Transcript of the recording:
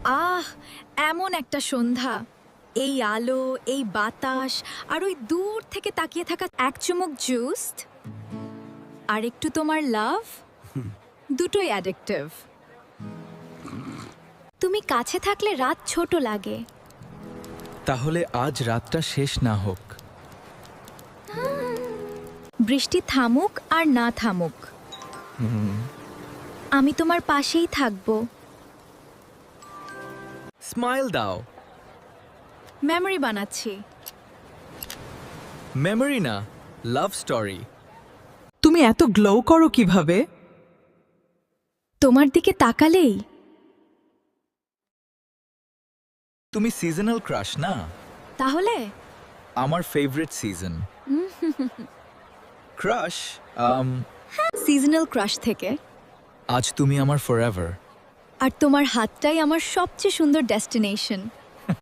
আহ, এমন একটা সন্ধ্যা, এই আলো, এই বাতাস, আর ওই দূর থেকে তাকিয়ে থাকা এক চুমুক জুস আর একটু তোমার লাভ, দুটোই অ্যাডিকটিভ। তুমি কাছে থাকলে রাত ছোট লাগে। তাহলে আজ রাতটা শেষ না হোক। বৃষ্টি থামুক আর না থামুক, আমি তোমার পাশেই থাকবো। স্মাইল দাও। মেমরি বানাচ্ছি। মেমরি না, লাভ স্টোরি। তুমি এত গ্লো করো কিভাবে? তোমার দিকে তাকালেই। তুমি সিজনাল ক্রাশ না? তাহলে আমার favourite season. Crush, seasonal crush থেকে। আজ তুমি আমার ফরএভার। আর তোমার হাতটাই আমার সবচেয়ে সুন্দর ডেস্টিনেশন।